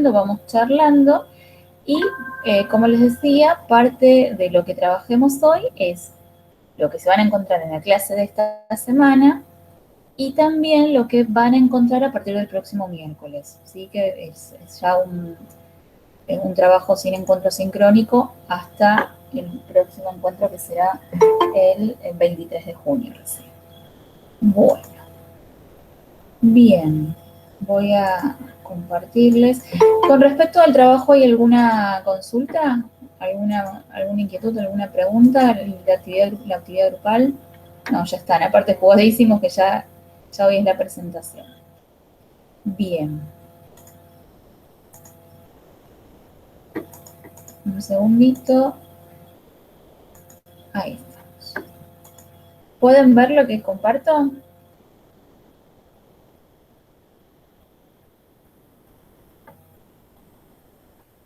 conociendo, vamos charlando y, como les decía, parte de lo que trabajemos hoy es lo que se van a encontrar en la clase de esta semana y también lo que van a encontrar a partir del próximo miércoles. Así que es ya un trabajo sin encuentro sincrónico hasta el próximo encuentro que será el 23 de junio recién. Bueno, bien, voy a compartirles. Con respecto al trabajo, ¿hay alguna consulta? ¿Alguna inquietud, alguna pregunta? La actividad grupal. No, ya están. Aparte, jugadísimos que ya hoy es la presentación. Bien. Un segundito. Ahí estamos. ¿Pueden ver lo que comparto?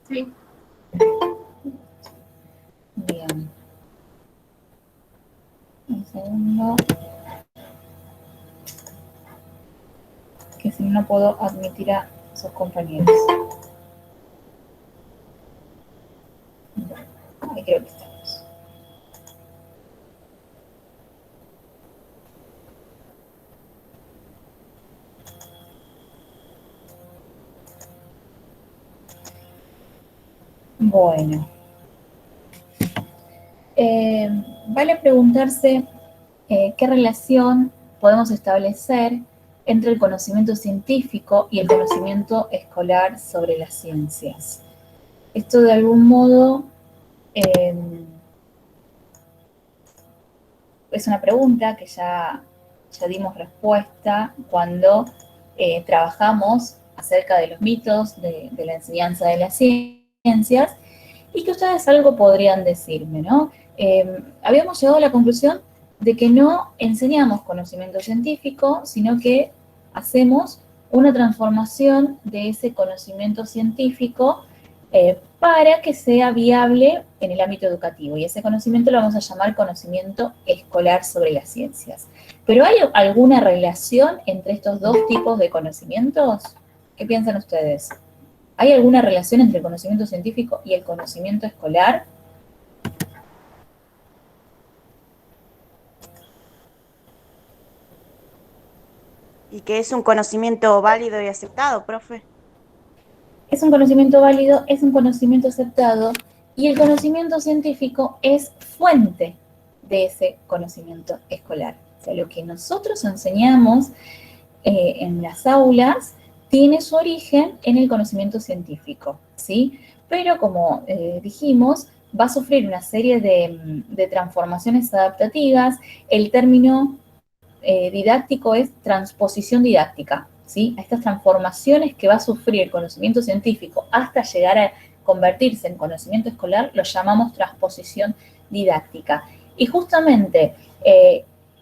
Sí. Bien. Un segundo. Que si no puedo admitir a sus compañeros. Bueno, ahí creo que estamos. Bueno. Vale preguntarse qué relación podemos establecer entre el conocimiento científico y el conocimiento escolar sobre las ciencias. Esto de algún modo es una pregunta que ya dimos respuesta cuando trabajamos acerca de los mitos de la enseñanza de las ciencias y que ustedes algo podrían decirme, ¿no? Habíamos llegado a la conclusión de que no enseñamos conocimiento científico, sino que hacemos una transformación de ese conocimiento científico para que sea viable en el ámbito educativo. Y ese conocimiento lo vamos a llamar conocimiento escolar sobre las ciencias. ¿Pero hay alguna relación entre estos dos tipos de conocimientos? ¿Qué piensan ustedes? ¿Hay alguna relación entre el conocimiento científico y el conocimiento escolar? ¿Y que es un conocimiento válido y aceptado, profe? Es un conocimiento válido, es un conocimiento aceptado y el conocimiento científico es fuente de ese conocimiento escolar. O sea, lo que nosotros enseñamos en las aulas tiene su origen en el conocimiento científico, ¿sí? Pero como dijimos, va a sufrir una serie de transformaciones adaptativas. El término didáctico es transposición didáctica, ¿sí? A estas transformaciones que va a sufrir el conocimiento científico hasta llegar a convertirse en conocimiento escolar, lo llamamos transposición didáctica. Y justamente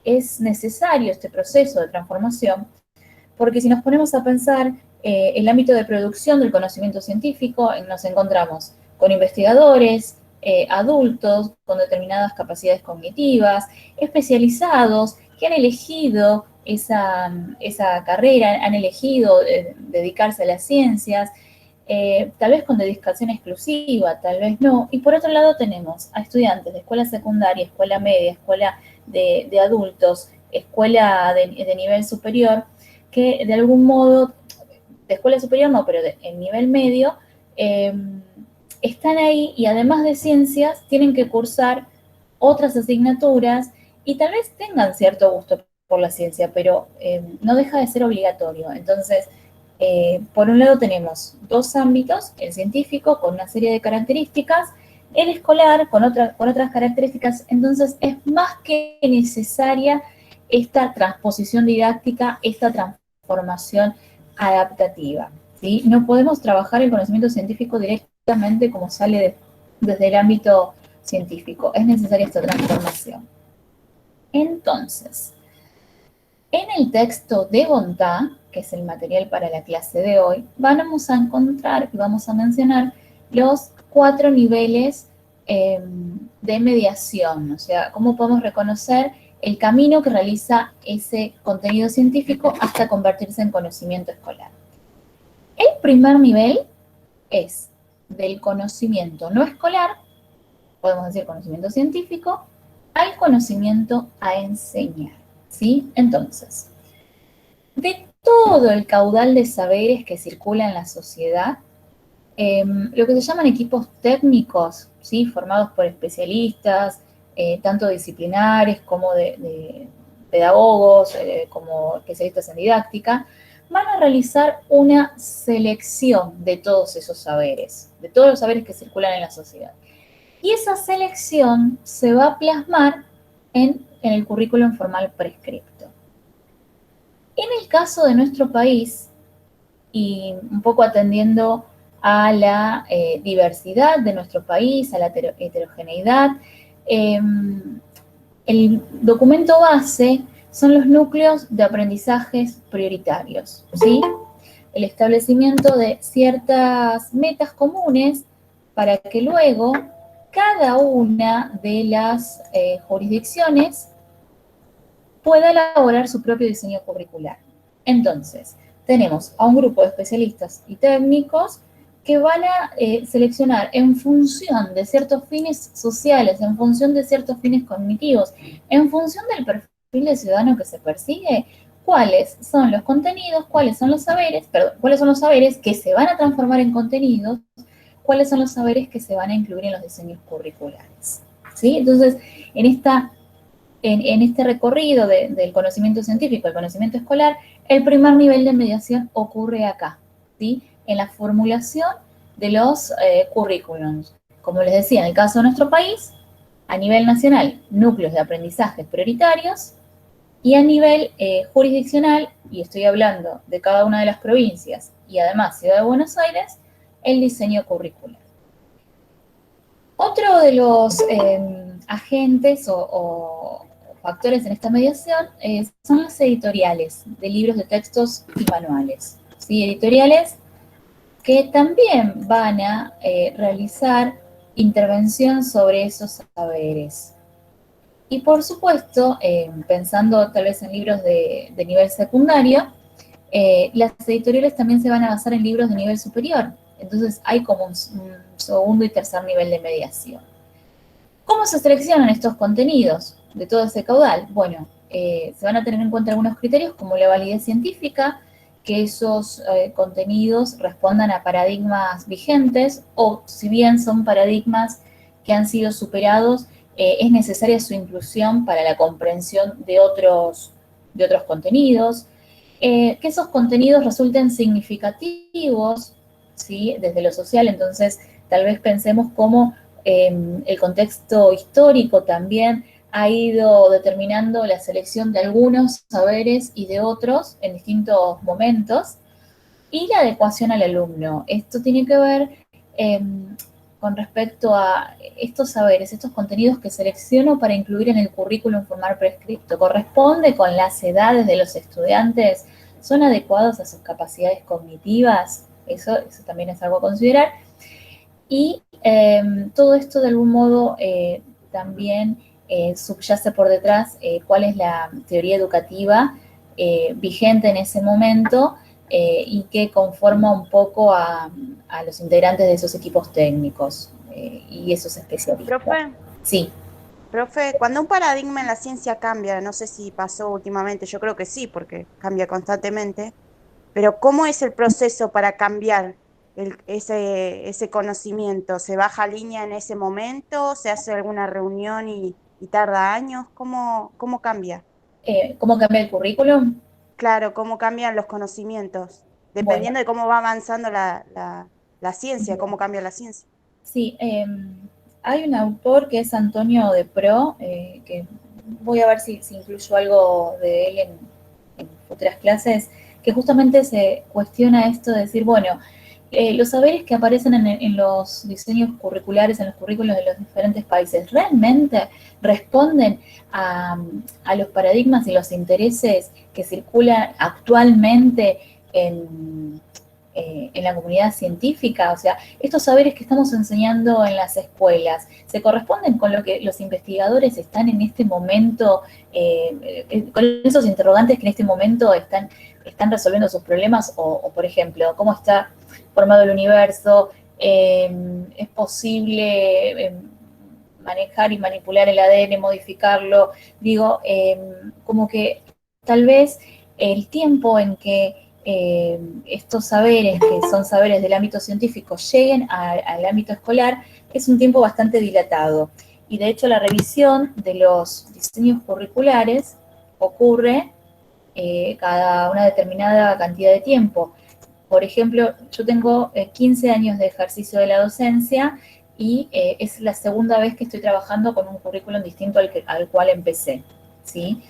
es necesario este proceso de transformación porque si nos ponemos a pensar el ámbito de producción del conocimiento científico, nos encontramos con investigadores, adultos con determinadas capacidades cognitivas, especializados, que han elegido esa carrera, han elegido dedicarse a las ciencias, tal vez con dedicación exclusiva, tal vez no. Y por otro lado tenemos a estudiantes de escuela secundaria, escuela media, escuela de adultos, escuela de nivel superior, que de algún modo, de escuela superior no, pero en nivel medio, están ahí y además de ciencias tienen que cursar otras asignaturas y tal vez tengan cierto gusto por la ciencia, pero no deja de ser obligatorio. Entonces, por un lado tenemos dos ámbitos, el científico con una serie de características, el escolar con otras características. Entonces, es más que necesaria esta transposición didáctica, esta transformación adaptativa, ¿sí? No podemos trabajar el conocimiento científico directamente como sale desde el ámbito científico. Es necesaria esta transformación. Entonces, en el texto de Bontá, que es el material para la clase de hoy, vamos a encontrar y vamos a mencionar los 4 niveles de mediación, o sea, cómo podemos reconocer el camino que realiza ese contenido científico hasta convertirse en conocimiento escolar. El primer nivel es del conocimiento no escolar, podemos decir conocimiento científico, al conocimiento a enseñar, ¿sí? Entonces, de todo el caudal de saberes que circula en la sociedad, lo que se llaman equipos técnicos, ¿sí? Formados por especialistas, tanto disciplinares como de pedagogos, como especialistas en didáctica, van a realizar una selección de todos esos saberes, de todos los saberes que circulan en la sociedad. Y esa selección se va a plasmar en el currículum formal prescripto. En el caso de nuestro país, y un poco atendiendo a la diversidad de nuestro país, a la heterogeneidad, el documento base son los núcleos de aprendizajes prioritarios, ¿sí? El establecimiento de ciertas metas comunes para que luego cada una de las jurisdicciones pueda elaborar su propio diseño curricular. Entonces, tenemos a un grupo de especialistas y técnicos que van a seleccionar en función de ciertos fines sociales, en función de ciertos fines cognitivos, en función del perfil de ciudadano que se persigue, cuáles son los contenidos, cuáles son los saberes que se van a transformar en contenidos, cuáles son los saberes que se van a incluir en los diseños curriculares, ¿sí? Entonces, en este recorrido del conocimiento científico al conocimiento escolar, el primer nivel de mediación ocurre acá, ¿sí? En la formulación de los currículums. Como les decía, en el caso de nuestro país, a nivel nacional, núcleos de aprendizaje prioritarios, y a nivel jurisdiccional, y estoy hablando de cada una de las provincias, y además Ciudad de Buenos Aires, el diseño curricular. Otro de los agentes o factores en esta mediación son las editoriales de libros de textos y manuales, ¿sí? Editoriales que también van a realizar intervención sobre esos saberes. Y por supuesto, pensando tal vez en libros de nivel secundario, las editoriales también se van a basar en libros de nivel superior. Entonces hay como un segundo y tercer nivel de mediación. ¿Cómo se seleccionan estos contenidos de todo ese caudal? Bueno, se van a tener en cuenta algunos criterios como la validez científica, que esos contenidos respondan a paradigmas vigentes o si bien son paradigmas que han sido superados, es necesaria su inclusión para la comprensión de otros contenidos, que esos contenidos resulten significativos, ¿sí? Desde lo social, entonces tal vez pensemos cómo el contexto histórico también ha ido determinando la selección de algunos saberes y de otros en distintos momentos, y la adecuación al alumno. Esto tiene que ver con respecto a estos saberes, estos contenidos que selecciono para incluir en el currículum formal prescripto. ¿Corresponde con las edades de los estudiantes? ¿Son adecuados a sus capacidades cognitivas? Eso también es algo a considerar. Y todo esto de algún modo también subyace por detrás cuál es la teoría educativa vigente en ese momento y que conforma un poco a los integrantes de esos equipos técnicos y esos especialistas. Profe, Sí. profe, cuando un paradigma en la ciencia cambia, no sé si pasó últimamente, yo creo que sí, porque cambia constantemente, pero ¿cómo es el proceso para cambiar ese conocimiento? ¿Se baja línea en ese momento? ¿Se hace alguna reunión y tarda años? ¿Cómo cambia? ¿Cómo cambia el currículum? Claro, ¿cómo cambian los conocimientos? Bueno, Dependiendo de cómo va avanzando la ciencia, cómo cambia la ciencia. sí, hay un autor que es Antonio de Pro, que voy a ver si incluyo algo de él en futuras clases, que justamente se cuestiona esto de decir, bueno, los saberes que aparecen en los diseños curriculares, en los currículos de los diferentes países, ¿realmente responden a los paradigmas y los intereses que circulan actualmente en la comunidad científica? O sea, estos saberes que estamos enseñando en las escuelas, ¿se corresponden con lo que los investigadores están en este momento, con esos interrogantes que en este momento están resolviendo sus problemas? O, por ejemplo, ¿cómo está formado el universo, es posible manejar y manipular el ADN, modificarlo, digo, como que tal vez el tiempo en que estos saberes, que son saberes del ámbito científico, lleguen al ámbito escolar, es un tiempo bastante dilatado. Y de hecho la revisión de los diseños curriculares ocurre cada una determinada cantidad de tiempo. Por ejemplo, yo tengo 15 años de ejercicio de la docencia y es la segunda vez que estoy trabajando con un currículum distinto al cual empecé, ¿sí?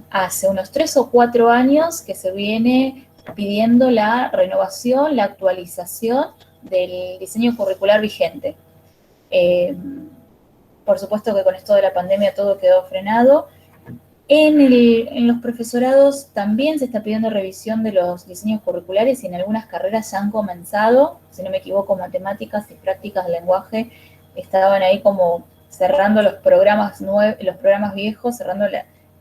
Hace unos 3 o 4 años que se viene pidiendo la renovación, la actualización del diseño curricular vigente. Por supuesto que con esto de la pandemia todo quedó frenado. En los profesorados también se está pidiendo revisión de los diseños curriculares y en algunas carreras ya han comenzado, si no me equivoco, matemáticas y prácticas de lenguaje estaban ahí como cerrando los programas viejos, cerrando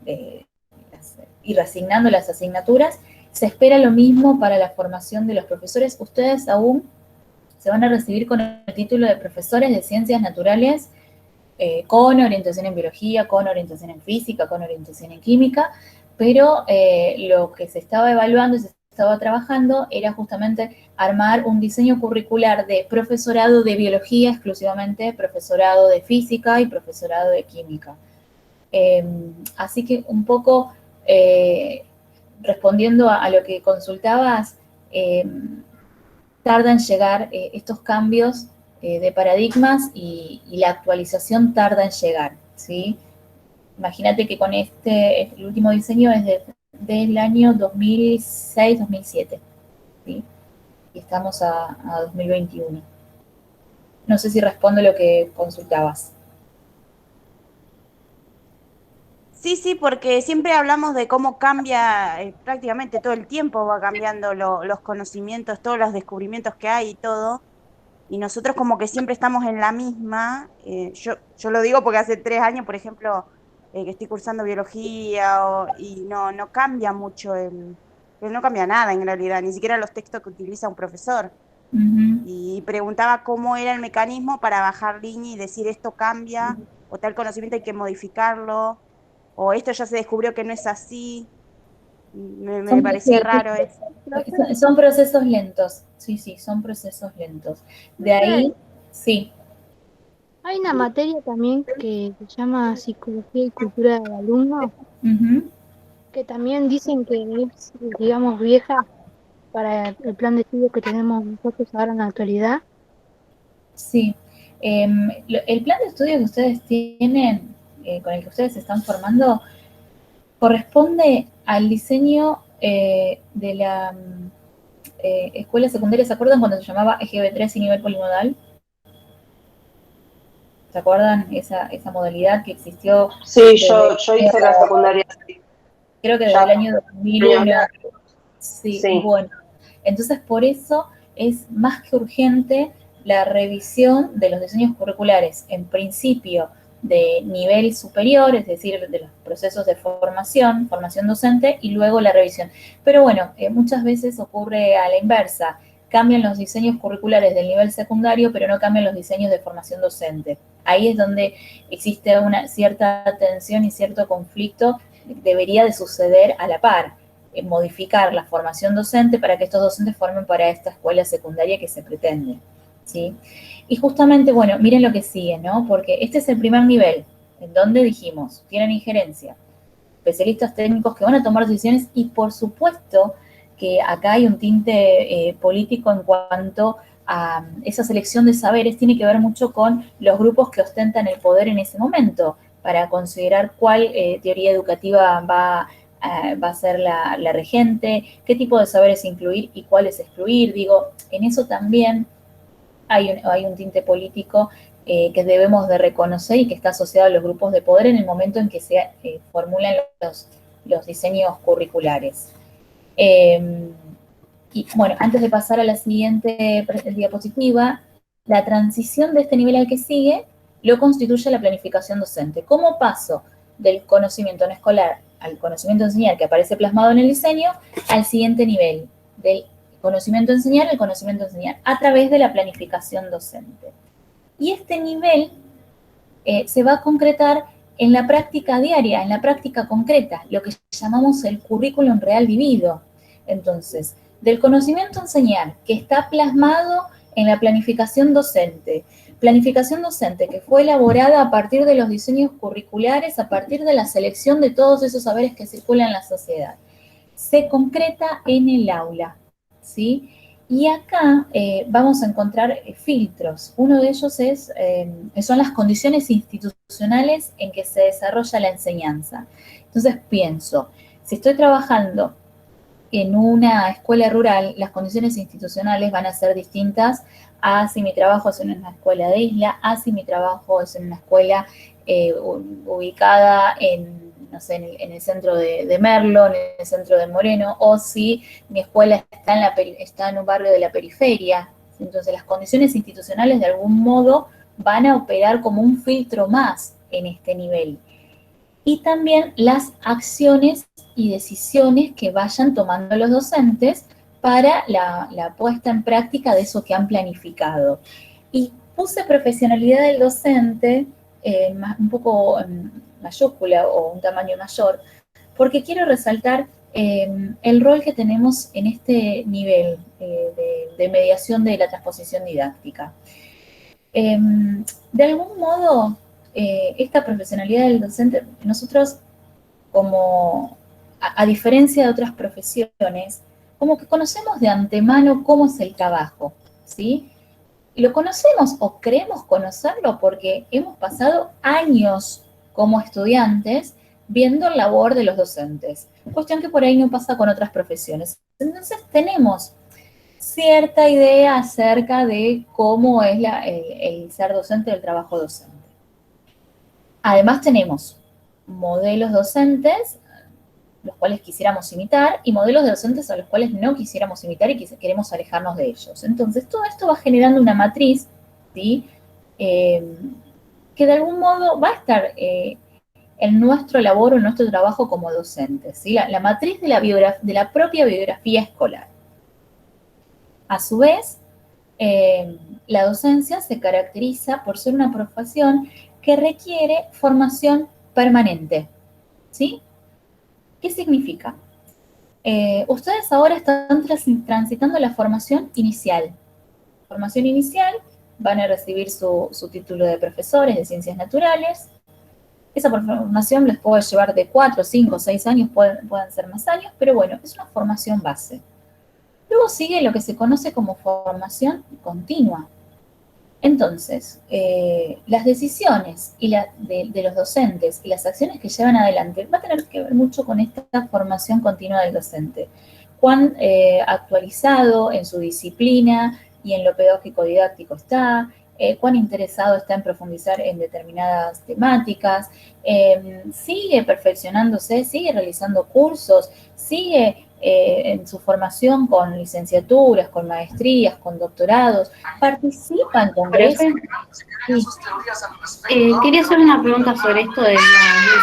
y reasignando las asignaturas. Se espera lo mismo para la formación de los profesores. Ustedes aún se van a recibir con el título de profesores de ciencias naturales, con orientación en biología, con orientación en física, con orientación en química, pero lo que se estaba evaluando y se estaba trabajando era justamente armar un diseño curricular de profesorado de biología exclusivamente, profesorado de física y profesorado de química. Así que un poco respondiendo a lo que consultabas, tarda en llegar estos cambios de paradigmas y la actualización tarda en llegar, ¿sí? Imagínate que con el último diseño es del año 2006-2007, ¿sí? Y estamos a 2021. No sé si respondo lo que consultabas. Sí, sí, porque siempre hablamos de cómo cambia, prácticamente todo el tiempo va cambiando los conocimientos, todos los descubrimientos que hay y todo. Y nosotros como que siempre estamos en la misma. Yo lo digo porque hace 3 años, por ejemplo, que estoy cursando biología y no cambia mucho pero no cambia nada en realidad, ni siquiera los textos que utiliza un profesor. Uh-huh. Y preguntaba cómo era el mecanismo para bajar línea y decir esto cambia, o tal conocimiento hay que modificarlo, o esto ya se descubrió que no es así. Me parecía raro eso. Son procesos lentos, sí, son procesos lentos. De ahí, sí. Hay una materia también que se llama Psicología y Cultura del Alumno, Uh-huh. que también dicen que es, digamos, vieja para el plan de estudio que tenemos nosotros ahora en la actualidad. Sí. El plan de estudio que ustedes tienen, con el que ustedes se están formando, corresponde al diseño de la escuela secundaria. ¿Se acuerdan cuando se llamaba EGB3 y nivel polimodal? ¿Se acuerdan esa modalidad que existió? Sí, yo hice la secundaria. Creo que desde el año 2001. Sí, Sí. bueno. Entonces, por eso es más que urgente la revisión de los diseños curriculares, en principio de nivel superior, es decir, de los procesos de formación docente, y luego la revisión. Pero bueno, muchas veces ocurre a la inversa. Cambian los diseños curriculares del nivel secundario, pero no cambian los diseños de formación docente. Ahí es donde existe una cierta tensión y cierto conflicto. Debería de suceder a la par, modificar la formación docente para que estos docentes formen para esta escuela secundaria que se pretende, ¿sí? Y justamente, bueno, miren lo que sigue, ¿no? Porque este es el primer nivel, en donde dijimos, tienen injerencia, especialistas técnicos que van a tomar decisiones y por supuesto que acá hay un tinte político en cuanto a esa selección de saberes, tiene que ver mucho con los grupos que ostentan el poder en ese momento, para considerar cuál teoría educativa va a ser la regente, qué tipo de saberes incluir y cuáles excluir. Digo, en eso también hay un tinte político que debemos de reconocer y que está asociado a los grupos de poder en el momento en que se formulan los diseños curriculares. Y bueno, antes de pasar a la siguiente diapositiva, la transición de este nivel al que sigue lo constituye la planificación docente. ¿Cómo paso del conocimiento no escolar al conocimiento enseñar que aparece plasmado en el diseño al siguiente nivel, del conocimiento enseñar, el conocimiento enseñar, a través de la planificación docente. Y este nivel se va a concretar en la práctica diaria, en la práctica concreta, lo que llamamos el currículum real vivido. Entonces, del conocimiento enseñar, que está plasmado en la planificación docente que fue elaborada a partir de los diseños curriculares, a partir de la selección de todos esos saberes que circulan en la sociedad, se concreta en el aula, ¿sí? Y acá vamos a encontrar filtros. Uno de ellos son las condiciones institucionales en que se desarrolla la enseñanza. Entonces pienso, si estoy trabajando en una escuela rural, las condiciones institucionales van a ser distintas a si mi trabajo es en una escuela de isla, a si mi trabajo es en una escuela ubicada no sé, en el centro de Merlo, en el centro de Moreno, o si mi escuela está en un barrio de la periferia. Entonces las condiciones institucionales de algún modo van a operar como un filtro más en este nivel. Y también las acciones y decisiones que vayan tomando los docentes para la puesta en práctica de eso que han planificado. Y puse profesionalidad del docente un poco en mayúscula o un tamaño mayor, porque quiero resaltar el rol que tenemos en este nivel de mediación de la transposición didáctica. De algún modo, esta profesionalidad del docente, nosotros como, a diferencia de otras profesiones, como que conocemos de antemano cómo es el trabajo, ¿sí? Lo conocemos o creemos conocerlo porque hemos pasado años como estudiantes viendo la labor de los docentes, cuestión que por ahí no pasa con otras profesiones. Entonces tenemos cierta idea acerca de cómo es el ser docente, el trabajo docente. Además tenemos modelos docentes, los cuales quisiéramos imitar, y modelos de docentes a los cuales no quisiéramos imitar y queremos alejarnos de ellos. Entonces, todo esto va generando una matriz, ¿sí? Que de algún modo va a estar en nuestro labor o en nuestro trabajo como docentes, ¿sí? La matriz de la propia biografía escolar. A su vez, la docencia se caracteriza por ser una profesión que requiere formación permanente, ¿sí? ¿Qué significa? Ustedes ahora están transitando la formación inicial. Formación inicial, van a recibir su título de profesores de ciencias naturales. Esa formación les puede llevar de 4, 5, 6 años, pueden ser más años, pero bueno, es una formación base. Luego sigue lo que se conoce como formación continua. Entonces, las decisiones de los docentes y las acciones que llevan adelante va a tener que ver mucho con esta formación continua del docente. Cuán actualizado en su disciplina y en lo pedagógico didáctico está, cuán interesado está en profundizar en determinadas temáticas, sigue perfeccionándose, sigue realizando cursos, sigue en su formación con licenciaturas, con maestrías, con doctorados, participa en congresos. Quería hacer una pregunta sobre esto de las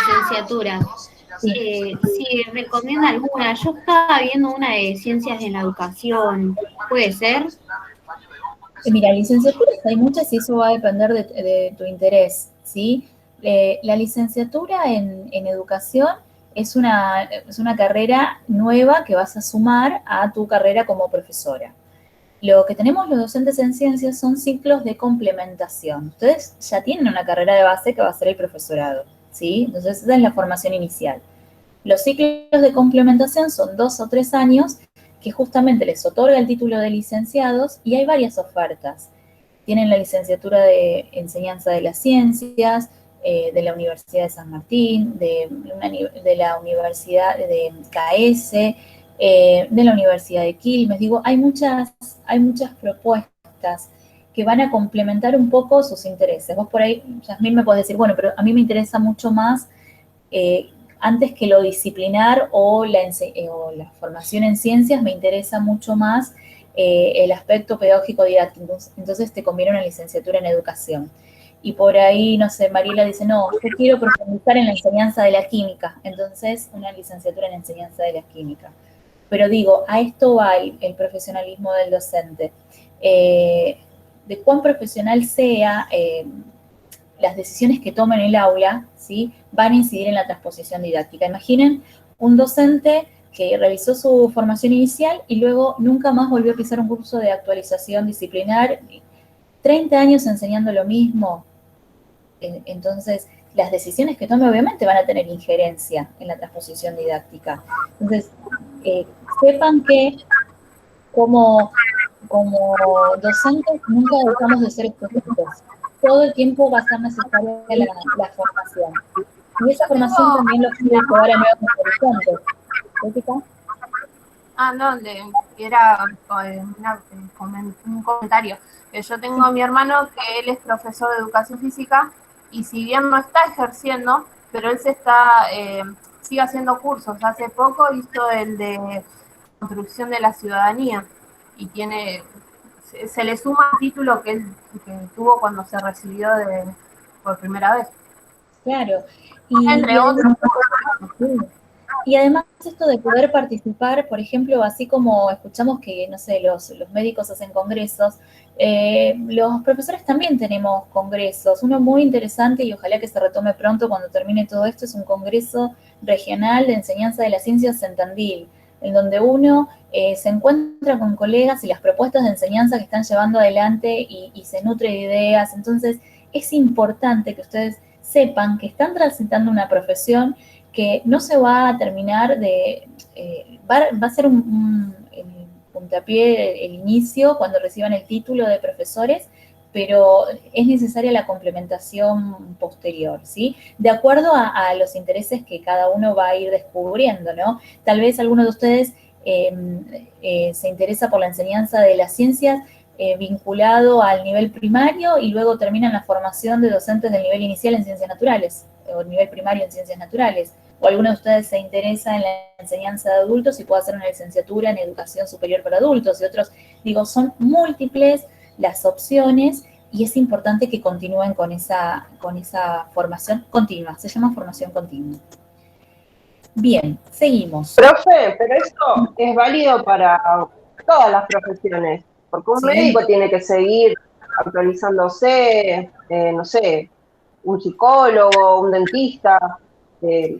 licenciaturas. Si recomienda alguna, yo estaba viendo una de ciencias en la educación, ¿puede ser? Mira, licenciaturas hay muchas y eso va a depender de tu interés, ¿sí? La licenciatura en educación es una carrera nueva que vas a sumar a tu carrera como profesora. Lo que tenemos los docentes en ciencias son ciclos de complementación. Ustedes ya tienen una carrera de base que va a ser el profesorado, ¿sí? Entonces esa es la formación inicial. Los ciclos de complementación son 2 o 3 años que justamente les otorga el título de licenciados y hay varias ofertas. Tienen la licenciatura de Enseñanza de las Ciencias, de la Universidad de San Martín, de la Universidad de KS, de la Universidad de Quilmes. Digo, hay muchas propuestas que van a complementar un poco sus intereses. Vos por ahí, Yasmín, me podés decir, bueno, pero a mí me interesa mucho más, antes que lo disciplinar o la formación en ciencias, me interesa mucho más el aspecto pedagógico didáctico. Entonces te conviene una licenciatura en educación. Y por ahí, no sé, Mariela dice, no, yo quiero profundizar en la enseñanza de la química. Entonces, una licenciatura en enseñanza de la química. Pero digo, a esto va el profesionalismo del docente. De cuán profesional sea, las decisiones que tome en el aula, ¿sí?, van a incidir en la transposición didáctica. Imaginen un docente que realizó su formación inicial y luego nunca más volvió a pisar un curso de actualización disciplinar, 30 años enseñando lo mismo. Entonces, las decisiones que tome obviamente van a tener injerencia en la transposición didáctica. Entonces, sepan que como docentes nunca dejamos de ser estudiantes. Todo el tiempo va a ser necesaria la formación. Y esa formación también lo quiere llevar a nuevos horizontes. ¿Jessica? No, era un comentario. Yo tengo a mi hermano que él es profesor de educación física y si bien no está ejerciendo, pero él sigue haciendo cursos. Hace poco hizo el de construcción de la ciudadanía y se le suma el título que tuvo cuando se recibió por primera vez. Claro. Entre otros. Y además esto de poder participar, por ejemplo, así como escuchamos que, no sé, los médicos hacen congresos, los profesores también tenemos congresos. Uno muy interesante y ojalá que se retome pronto cuando termine todo esto, es un congreso regional de enseñanza de las ciencias en Tandil, en donde uno se encuentra con colegas y las propuestas de enseñanza que están llevando adelante y se nutre de ideas. Entonces, es importante que ustedes sepan que están transitando una profesión que no se va a terminar va a ser el puntapié, el inicio, cuando reciban el título de profesores, pero es necesaria la complementación posterior, ¿sí? De acuerdo a los intereses que cada uno va a ir descubriendo, ¿no? Tal vez alguno de ustedes se interesa por la enseñanza de las ciencias vinculado al nivel primario y luego terminan la formación de docentes del nivel inicial en ciencias naturales o el nivel primario en ciencias naturales. O alguno de ustedes se interesa en la enseñanza de adultos y puede hacer una licenciatura en educación superior para adultos y otros. Digo, son múltiples las opciones y es importante que continúen con esa formación continua. Se llama formación continua. Bien, seguimos. Profe, pero eso es válido para todas las profesiones, porque un médico tiene que seguir actualizándose, no sé, un psicólogo, un dentista, es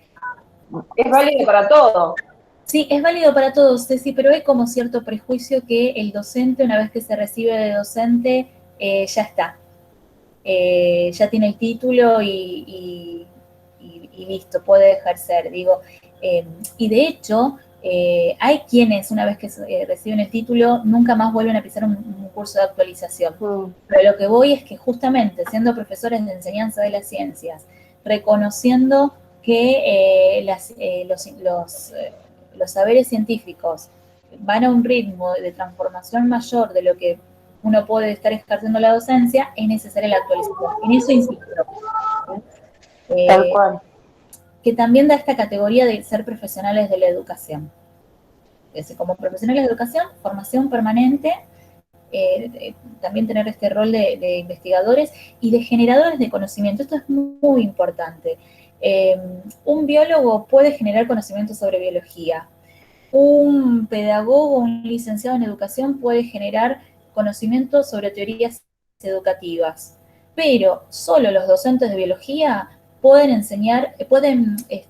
válido para todo. Sí, es válido para todos, Ceci, pero hay como cierto prejuicio que el docente, una vez que se recibe de docente, ya está. Ya tiene el título y listo, puede ejercer. Digo, y de hecho, hay quienes, una vez que reciben el título, nunca más vuelven a pisar un curso de actualización. Pero lo que voy es que justamente, siendo profesores de enseñanza de las ciencias, reconociendo que los saberes científicos van a un ritmo de transformación mayor de lo que uno puede estar ejerciendo la docencia, es necesaria la actualización. En eso insisto. Tal cual. Que también da esta categoría de ser profesionales de la educación. Como profesionales de educación, formación permanente, también tener este rol de investigadores y de generadores de conocimiento. Esto es muy, muy importante. Un biólogo puede generar conocimiento sobre biología. Un pedagogo, un licenciado en educación puede generar conocimiento sobre teorías educativas. Pero solo los docentes de biología pueden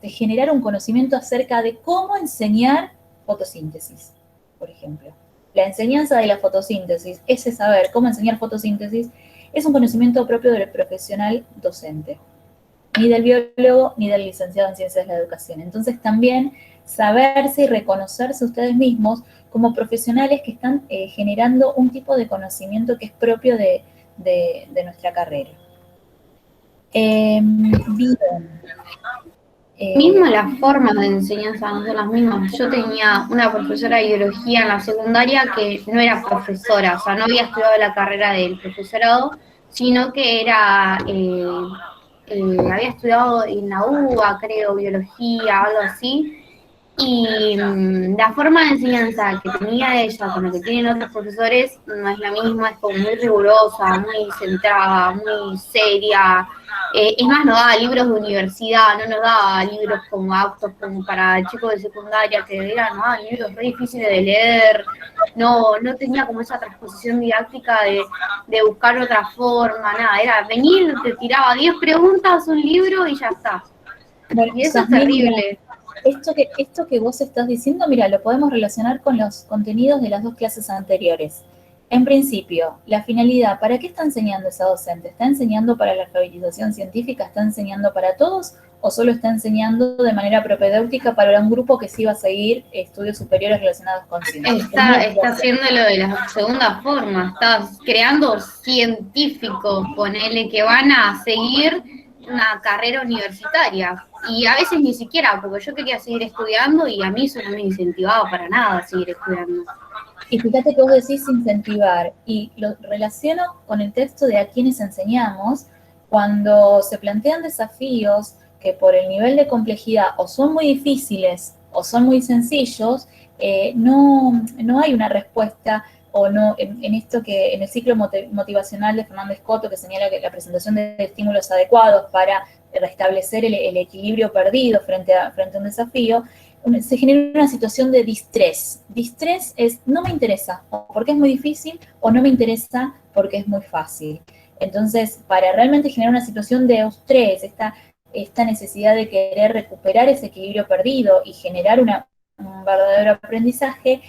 generar un conocimiento acerca de cómo enseñar fotosíntesis, por ejemplo. La enseñanza de la fotosíntesis, ese saber cómo enseñar fotosíntesis, es un conocimiento propio del profesional docente, ni del biólogo ni del licenciado en ciencias de la educación. Entonces también saberse y reconocerse ustedes mismos como profesionales que están generando un tipo de conocimiento que es propio de nuestra carrera. Bien. Mismo las formas de enseñanza no son las mismas. Yo tenía una profesora de biología en la secundaria que no era profesora, o sea, no había estudiado la carrera del profesorado, sino que había estudiado en la UBA, creo, biología, algo así. Y la forma de enseñanza que tenía ella con lo que tienen otros profesores no es la misma, es como muy rigurosa, muy centrada, muy seria. Es más, nos daba libros de universidad, no nos daba libros como aptos como para chicos de secundaria, que eran libros re difíciles de leer, no tenía como esa transposición didáctica de buscar otra forma, nada, era venir, te tiraba 10 preguntas, un libro y ya está. Bueno, Y eso es Yasmín, terrible. Esto que vos estás diciendo, mira, lo podemos relacionar con los contenidos de las dos clases anteriores. En principio, la finalidad, ¿para qué está enseñando esa docente? ¿Está enseñando para la alfabetización científica? ¿Está enseñando para todos? ¿O solo está enseñando de manera propedéutica para un grupo que sí va a seguir estudios superiores relacionados con ciencia? Está haciéndolo de la segunda forma, está creando científicos, ponele, que van a seguir una carrera universitaria. Y a veces ni siquiera, porque yo quería seguir estudiando y a mí eso no me incentivaba para nada a seguir estudiando. Y fíjate que vos decís incentivar, y lo relaciono con el texto de A quienes enseñamos, cuando se plantean desafíos que por el nivel de complejidad o son muy difíciles o son muy sencillos, no hay una respuesta o no en esto que en el ciclo motivacional de Fernández Coto, que señala que la presentación de estímulos adecuados para restablecer el equilibrio perdido frente a un desafío, se genera una situación de distrés. Distrés es no me interesa porque es muy difícil o no me interesa porque es muy fácil. Entonces, para realmente generar una situación de estrés, esta necesidad de querer recuperar ese equilibrio perdido y generar un verdadero aprendizaje,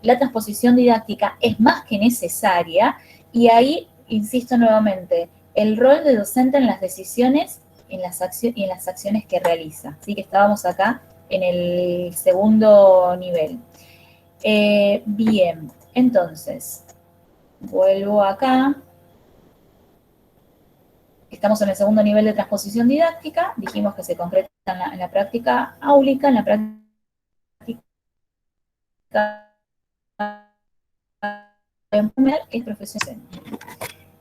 la transposición didáctica es más que necesaria, y ahí, insisto nuevamente, el rol de docente en las decisiones y en las acciones que realiza. Así que estábamos acá en el segundo nivel. Bien, entonces, vuelvo acá. Estamos en el segundo nivel de transposición didáctica. Dijimos que se concreta en la práctica áulica, en la práctica es profesional.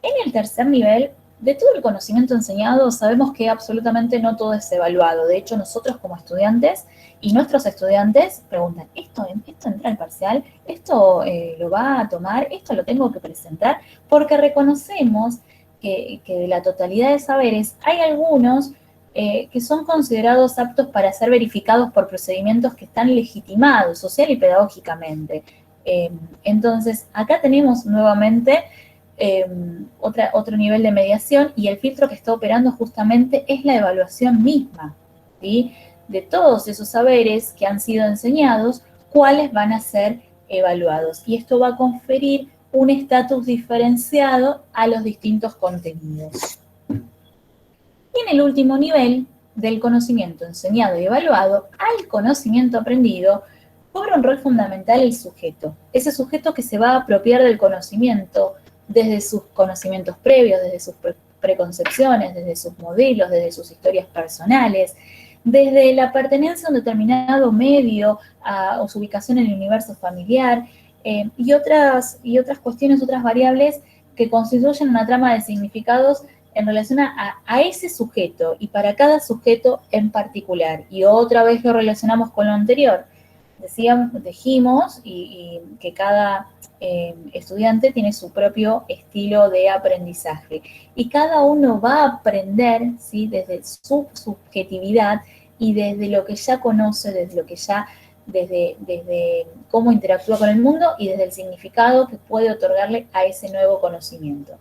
En el tercer nivel, de todo el conocimiento enseñado, sabemos que absolutamente no todo es evaluado. De hecho, nosotros como estudiantes y nuestros estudiantes preguntan, ¿esto entra al parcial? ¿Esto lo va a tomar? ¿Esto lo tengo que presentar? Porque reconocemos que de la totalidad de saberes hay algunos que son considerados aptos para ser verificados por procedimientos que están legitimados social y pedagógicamente. Entonces, acá tenemos nuevamente otro nivel de mediación, y el filtro que está operando justamente es la evaluación misma, ¿sí? De todos esos saberes que han sido enseñados, cuáles van a ser evaluados. Y esto va a conferir un estatus diferenciado a los distintos contenidos. Y en el último nivel del conocimiento enseñado y evaluado al conocimiento aprendido, cobra un rol fundamental el sujeto. Ese sujeto que se va a apropiar del conocimiento desde sus conocimientos previos, desde sus preconcepciones, desde sus modelos, desde sus historias personales, desde la pertenencia a un determinado medio o su ubicación en el universo familiar, y otras cuestiones, otras variables que constituyen una trama de significados en relación a ese sujeto y para cada sujeto en particular. Y otra vez lo relacionamos con lo anterior. Dijimos y que cada estudiante tiene su propio estilo de aprendizaje y cada uno va a aprender, ¿sí?, desde su subjetividad y desde lo que ya conoce, desde cómo interactúa con el mundo y desde el significado que puede otorgarle a ese nuevo conocimiento.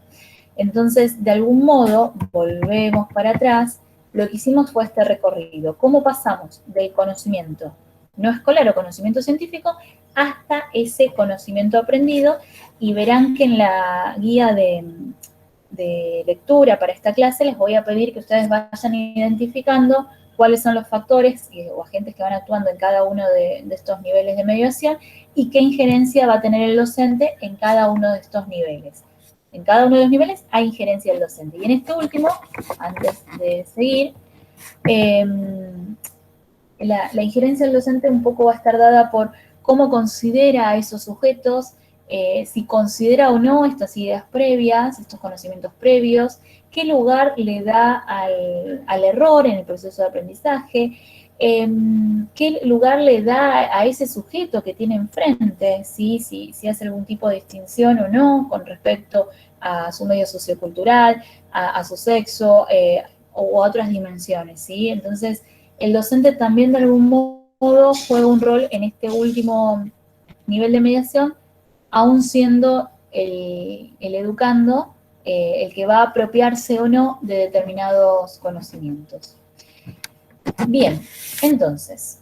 Entonces, de algún modo, volvemos para atrás, lo que hicimos fue este recorrido. ¿Cómo pasamos del conocimiento no escolar o conocimiento científico hasta ese conocimiento aprendido? Y verán que en la guía de lectura para esta clase les voy a pedir que ustedes vayan identificando cuáles son los factores o agentes que van actuando en cada uno de estos niveles de mediación y qué injerencia va a tener el docente en cada uno de estos niveles. En cada uno de los niveles hay injerencia del docente. Y en este último, antes de seguir, la injerencia del docente un poco va a estar dada por cómo considera a esos sujetos, si considera o no estas ideas previas, estos conocimientos previos, qué lugar le da al error en el proceso de aprendizaje, qué lugar le da a ese sujeto que tiene enfrente, ¿sí? Si hace algún tipo de distinción o no con respecto a su medio sociocultural, a su sexo o a otras dimensiones, ¿sí? Entonces, el docente también de algún modo juega un rol en este último nivel de mediación, aún siendo el educando el que va a apropiarse o no de determinados conocimientos. Bien, entonces,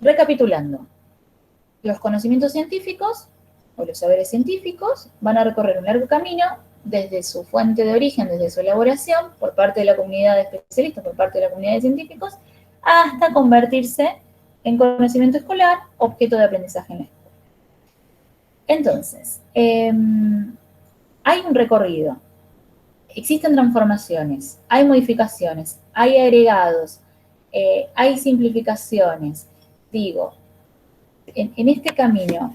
recapitulando, los conocimientos científicos o los saberes científicos van a recorrer un largo camino desde su fuente de origen, desde su elaboración, por parte de la comunidad de especialistas, por parte de la comunidad de científicos, hasta convertirse en conocimiento escolar, objeto de aprendizaje en la escuela. Entonces, hay un recorrido, existen transformaciones, hay modificaciones, hay agregados, hay simplificaciones. Digo, en este camino,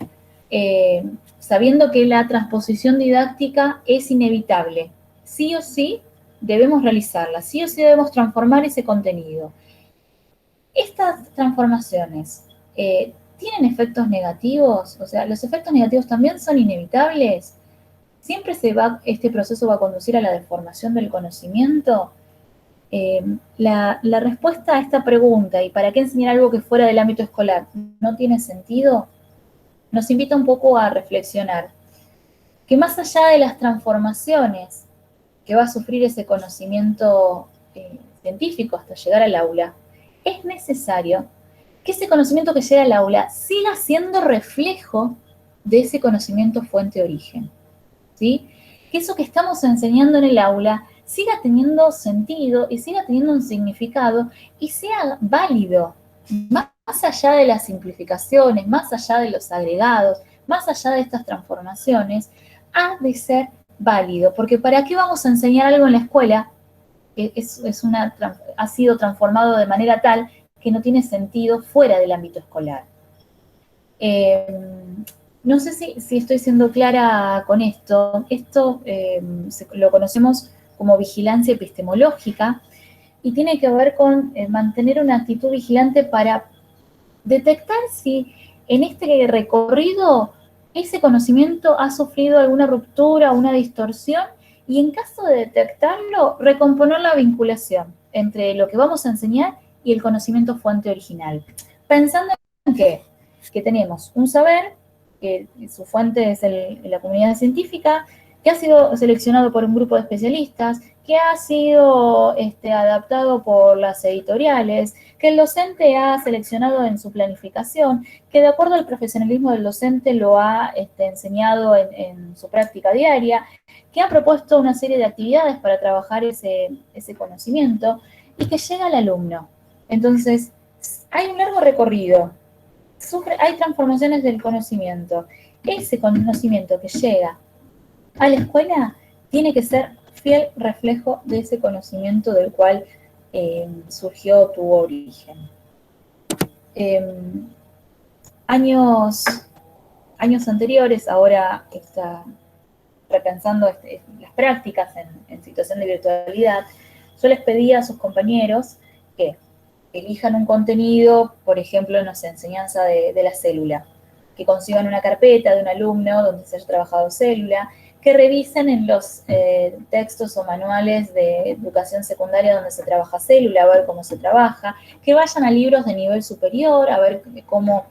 sabiendo que la transposición didáctica es inevitable, sí o sí debemos realizarla, sí o sí debemos transformar ese contenido. Estas transformaciones tienen efectos negativos, o sea, los efectos negativos también son inevitables. Siempre este proceso va a conducir a la deformación del conocimiento. La respuesta a esta pregunta, ¿y para qué enseñar algo que fuera del ámbito escolar no tiene sentido?, nos invita un poco a reflexionar que más allá de las transformaciones que va a sufrir ese conocimiento científico hasta llegar al aula, es necesario que ese conocimiento que llega al aula siga siendo reflejo de ese conocimiento fuente-origen, ¿sí? Que eso que estamos enseñando en el aula siga teniendo sentido y siga teniendo un significado y sea válido, más allá de las simplificaciones, más allá de los agregados, más allá de estas transformaciones, ha de ser válido, porque ¿para qué vamos a enseñar algo en la escuela que ha sido transformado de manera tal que no tiene sentido fuera del ámbito escolar? No sé si estoy siendo clara con esto. Esto lo conocemos como vigilancia epistemológica y tiene que ver con mantener una actitud vigilante para detectar si en este recorrido ese conocimiento ha sufrido alguna ruptura o una distorsión y en caso de detectarlo, recomponer la vinculación entre lo que vamos a enseñar y el conocimiento fuente original. Pensando en que tenemos un saber, que su fuente es la comunidad científica, que ha sido seleccionado por un grupo de especialistas, que ha sido adaptado por las editoriales, que el docente ha seleccionado en su planificación, que de acuerdo al profesionalismo del docente lo ha enseñado en su práctica diaria, que ha propuesto una serie de actividades para trabajar ese conocimiento y que llega al alumno. Entonces, hay un largo recorrido, hay transformaciones del conocimiento. Ese conocimiento que llega a la escuela tiene que ser fiel reflejo de ese conocimiento del cual surgió, tuvo origen. Años anteriores, ahora está repensando las prácticas en situación de virtualidad, yo les pedía a sus compañeros que elijan un contenido, por ejemplo, no sé, enseñanza de la célula, que consigan una carpeta de un alumno donde se haya trabajado célula, que revisen en los textos o manuales de educación secundaria donde se trabaja célula, a ver cómo se trabaja, que vayan a libros de nivel superior, a ver cómo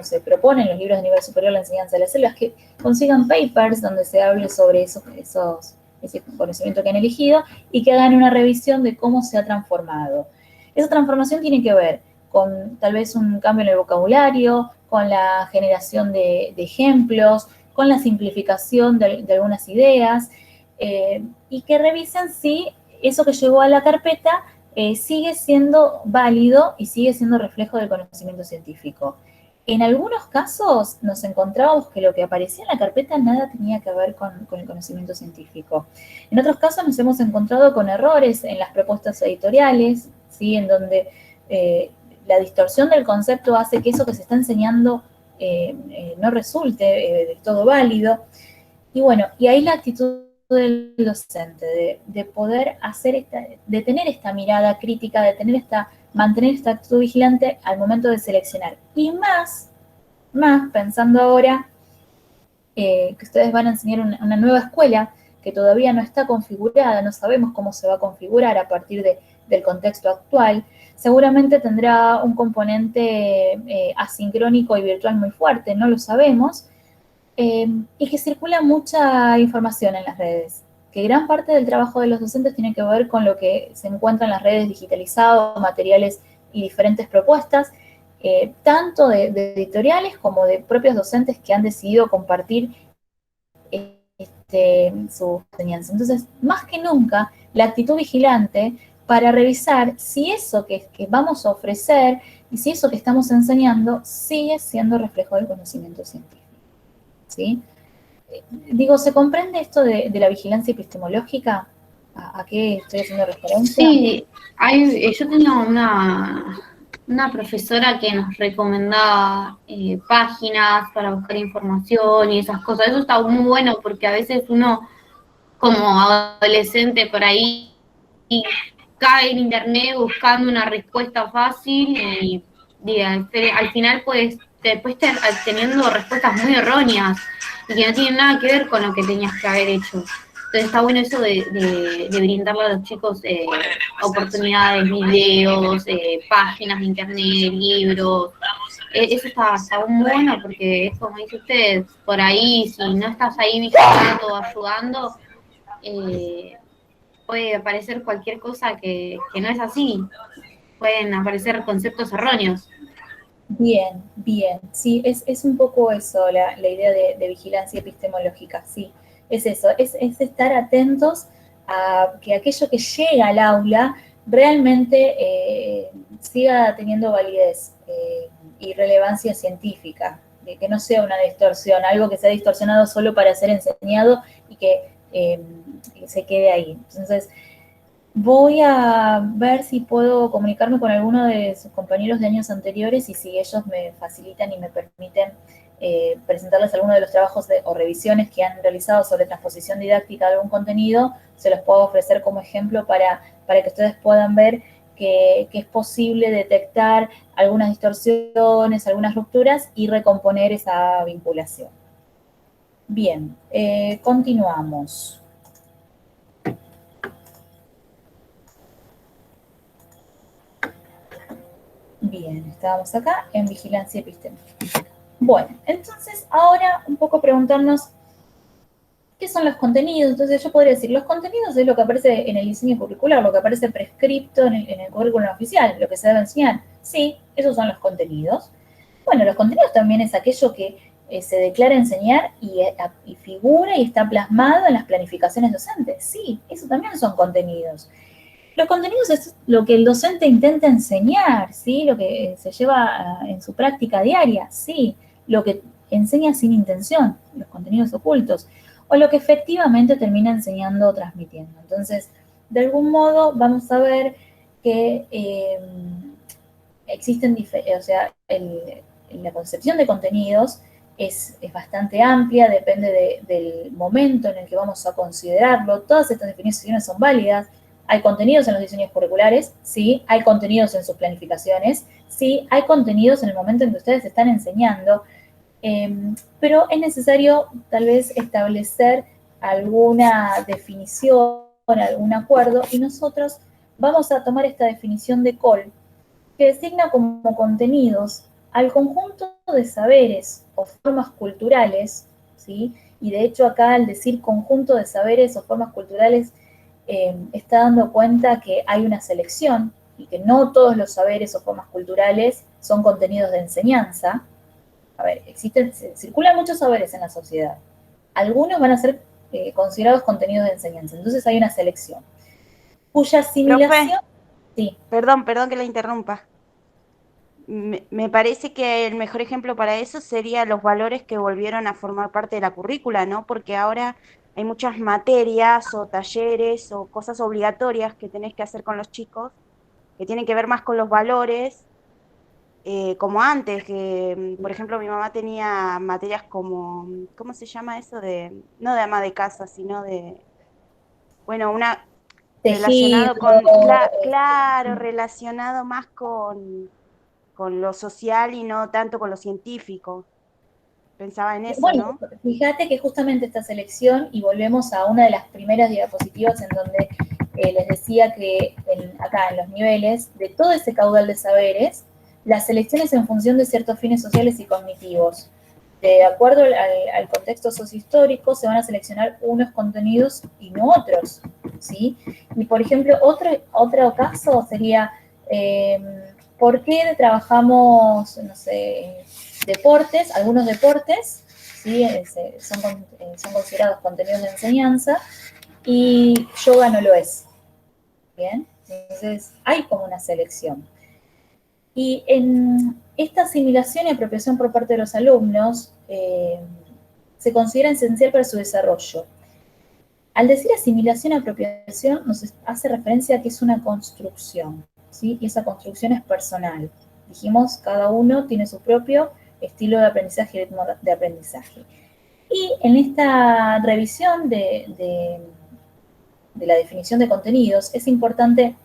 se proponen los libros de nivel superior la enseñanza de las células, que consigan papers donde se hable sobre ese conocimiento que han elegido y que hagan una revisión de cómo se ha transformado. Esa transformación tiene que ver con tal vez un cambio en el vocabulario, con la generación de ejemplos, con la simplificación de algunas ideas, y que revisen si eso que llegó a la carpeta sigue siendo válido y sigue siendo reflejo del conocimiento científico. En algunos casos nos encontrábamos que lo que aparecía en la carpeta nada tenía que ver con el conocimiento científico. En otros casos nos hemos encontrado con errores en las propuestas editoriales, ¿sí? En donde la distorsión del concepto hace que eso que se está enseñando no resulte del todo válido. Y bueno, y ahí la actitud del docente, de poder de tener esta mirada crítica, de tener esta mantener esta actitud vigilante al momento de seleccionar. Y más pensando ahora que ustedes van a enseñar una nueva escuela que todavía no está configurada, no sabemos cómo se va a configurar a partir del contexto actual, seguramente tendrá un componente asincrónico y virtual muy fuerte, no lo sabemos, y que circula mucha información en las redes, que gran parte del trabajo de los docentes tiene que ver con lo que se encuentra en las redes digitalizado, materiales y diferentes propuestas, tanto de editoriales como de propios docentes que han decidido compartir su enseñanza. Entonces, más que nunca, la actitud vigilante para revisar si eso que vamos a ofrecer y si eso que estamos enseñando sigue siendo reflejo del conocimiento científico. ¿Sí? Digo, ¿se comprende esto de la vigilancia epistemológica? ¿A qué estoy haciendo referencia? Sí, yo tenía una profesora que nos recomendaba páginas para buscar información y esas cosas. Eso está muy bueno porque a veces uno, como adolescente por ahí, cae en internet buscando una respuesta fácil y al final pues después teniendo respuestas muy erróneas y que no tienen nada que ver con lo que tenías que haber hecho. Entonces está bueno eso de brindarle a los chicos oportunidades, videos, páginas de internet, libros. Eso está muy bueno porque es como dice usted, por ahí si no estás ahí vigilando o ayudando, puede aparecer cualquier cosa que no es así. Pueden aparecer conceptos erróneos. Bien, sí, es un poco eso la idea de vigilancia epistemológica, sí, es eso, es estar atentos a que aquello que llega al aula realmente siga teniendo validez y relevancia científica, de que no sea una distorsión, algo que sea distorsionado solo para ser enseñado y que se quede ahí. Entonces, voy a ver si puedo comunicarme con alguno de sus compañeros de años anteriores y si ellos me facilitan y me permiten presentarles alguno de los trabajos o revisiones que han realizado sobre transposición didáctica de algún contenido, se los puedo ofrecer como ejemplo para que ustedes puedan ver que es posible detectar algunas distorsiones, algunas rupturas y recomponer esa vinculación. Bien, continuamos. Bien, estábamos acá en vigilancia epistemológica. Bueno, entonces ahora un poco preguntarnos qué son los contenidos. Entonces yo podría decir, los contenidos es lo que aparece en el diseño curricular, lo que aparece prescripto en el currículum oficial, lo que se debe enseñar. Sí, esos son los contenidos. Bueno, los contenidos también es aquello que se declara enseñar y figura y está plasmado en las planificaciones docentes. Sí, eso también son contenidos. Los contenidos es lo que el docente intenta enseñar, ¿sí? Lo que se lleva en su práctica diaria, sí. Lo que enseña sin intención, los contenidos ocultos, o lo que efectivamente termina enseñando o transmitiendo. Entonces, de algún modo vamos a ver que existen, o sea, la concepción de contenidos es bastante amplia, depende del momento en el que vamos a considerarlo. Todas estas definiciones son válidas. Hay contenidos en los diseños curriculares, sí, hay contenidos en sus planificaciones, sí, hay contenidos en el momento en que ustedes están enseñando, pero es necesario tal vez establecer alguna definición, algún acuerdo, y nosotros vamos a tomar esta definición de Cole, que designa como contenidos al conjunto de saberes o formas culturales, ¿sí? Y de hecho acá al decir conjunto de saberes o formas culturales, está dando cuenta que hay una selección y que no todos los saberes o formas culturales son contenidos de enseñanza. A ver, circulan muchos saberes en la sociedad. Algunos van a ser considerados contenidos de enseñanza. Entonces hay una selección. Cuya asimilación... Profe, sí. Perdón que la interrumpa. Me parece que el mejor ejemplo para eso sería los valores que volvieron a formar parte de la currícula, ¿no? Porque ahora hay muchas materias o talleres o cosas obligatorias que tenés que hacer con los chicos que tienen que ver más con los valores, como antes, que por ejemplo mi mamá tenía materias como, ¿cómo se llama eso? No de ama de casa, sino de, bueno, relacionado tejido, claro, relacionado más con lo social y no tanto con lo científico. Pensaba en eso, bueno, ¿no? fíjate que justamente esta selección, y volvemos a una de las primeras diapositivas en donde les decía que acá en los niveles de todo ese caudal de saberes, las selecciones en función de ciertos fines sociales y cognitivos. De acuerdo al contexto sociohistórico, se van a seleccionar unos contenidos y no otros, ¿sí? Y, por ejemplo, otro caso sería, ¿por qué trabajamos, no sé, deportes, algunos deportes, ¿sí? Son considerados contenidos de enseñanza, y yoga no lo es, ¿bien? Entonces, hay como una selección. Y en esta asimilación y apropiación por parte de los alumnos se considera esencial para su desarrollo. Al decir asimilación y apropiación, nos hace referencia a que es una construcción, ¿sí? Y esa construcción es personal. Dijimos, cada uno tiene su propio estilo de aprendizaje y ritmo de aprendizaje. Y en esta revisión de la definición de contenidos, es importante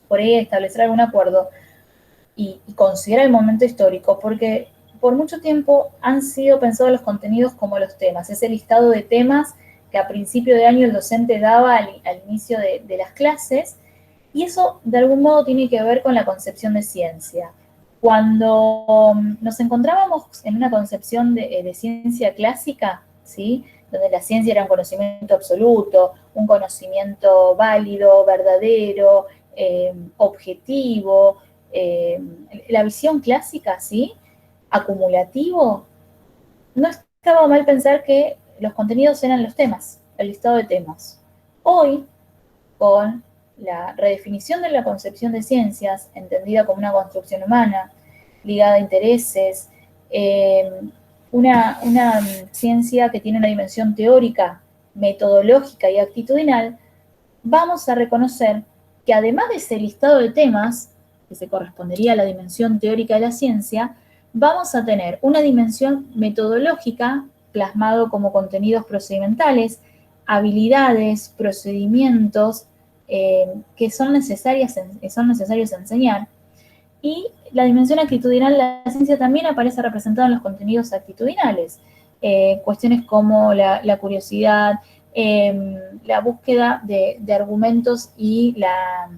por ahí establecer algún acuerdo y considerar el momento histórico, porque por mucho tiempo han sido pensados los contenidos como los temas, ese listado de temas que a principio de año el docente daba al inicio de las clases, y eso de algún modo tiene que ver con la concepción de ciencia. Cuando nos encontrábamos en una concepción de ciencia clásica, ¿sí? Donde la ciencia era un conocimiento absoluto, un conocimiento válido, verdadero, objetivo, la visión clásica, ¿sí? Acumulativo, no estaba mal pensar que los contenidos eran los temas, el listado de temas. Hoy, con la redefinición de la concepción de ciencias, entendida como una construcción humana, ligada a intereses, una ciencia que tiene una dimensión teórica, metodológica y actitudinal, vamos a reconocer que además de ese listado de temas, que se correspondería a la dimensión teórica de la ciencia, vamos a tener una dimensión metodológica plasmado como contenidos procedimentales, habilidades, procedimientos que son necesarios enseñar. Y la dimensión actitudinal de la ciencia también aparece representada en los contenidos actitudinales. Cuestiones como la curiosidad, la búsqueda de argumentos y la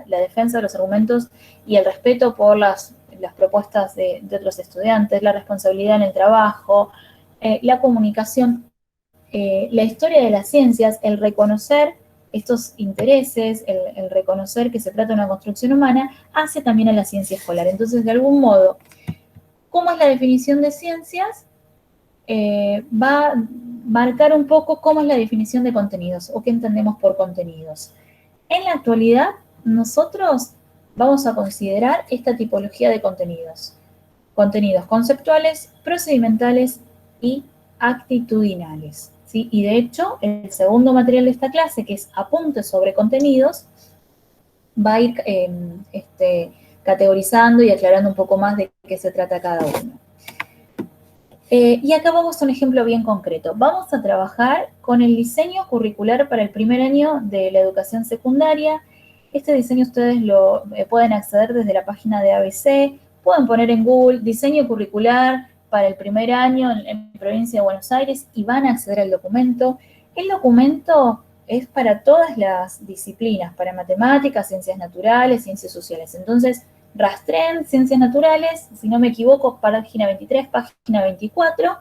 defensa de los argumentos y el respeto por las propuestas de otros estudiantes, la responsabilidad en el trabajo, la comunicación, la historia de las ciencias, el reconocer estos intereses, el reconocer que se trata de una construcción humana, hace también a la ciencia escolar. Entonces, de algún modo, ¿cómo es la definición de ciencias? Va a marcar un poco cómo es la definición de contenidos o qué entendemos por contenidos. En la actualidad, nosotros vamos a considerar esta tipología de contenidos. Contenidos conceptuales, procedimentales y actitudinales, ¿sí? Y de hecho, el segundo material de esta clase, que es Apuntes sobre contenidos, va a ir categorizando y aclarando un poco más de qué se trata cada uno. Y acá vamos a un ejemplo bien concreto. Vamos a trabajar con el diseño curricular para el primer año de la educación secundaria. Este diseño ustedes lo pueden acceder desde la página de ABC, pueden poner en Google diseño curricular para el primer año en provincia de Buenos Aires y van a acceder al documento. El documento es para todas las disciplinas, para matemáticas, ciencias naturales, ciencias sociales. Entonces, rastreen ciencias naturales, si no me equivoco, página 23, página 24,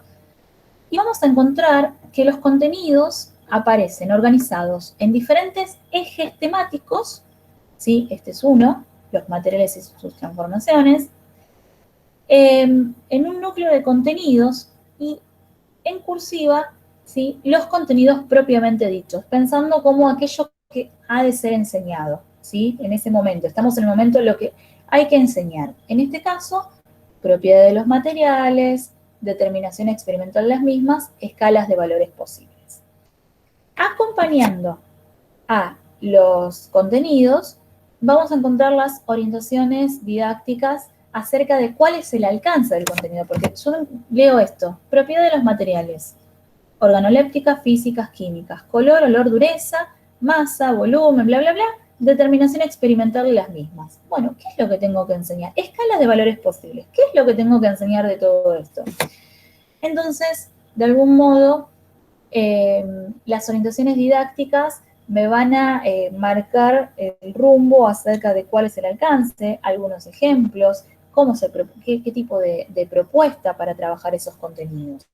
y vamos a encontrar que los contenidos aparecen organizados en diferentes ejes temáticos, ¿sí? Este es uno, los materiales y sus transformaciones, en un núcleo de contenidos y en cursiva, ¿sí? Los contenidos propiamente dichos, pensando como aquello que ha de ser enseñado, ¿sí? En ese momento, estamos en el momento de lo que hay que enseñar. En este caso, propiedad de los materiales, determinación experimental de las mismas, escalas de valores posibles. Acompañando a los contenidos, vamos a encontrar las orientaciones didácticas acerca de cuál es el alcance del contenido, porque yo leo esto, propiedad de los materiales, organolépticas, físicas, químicas, color, olor, dureza, masa, volumen, bla, bla, bla, determinación experimental de las mismas. Bueno, ¿qué es lo que tengo que enseñar? Escalas de valores posibles. ¿Qué es lo que tengo que enseñar de todo esto? Entonces, de algún modo, las orientaciones didácticas me van a marcar el rumbo acerca de cuál es el alcance, algunos ejemplos, qué tipo de propuesta para trabajar esos contenidos.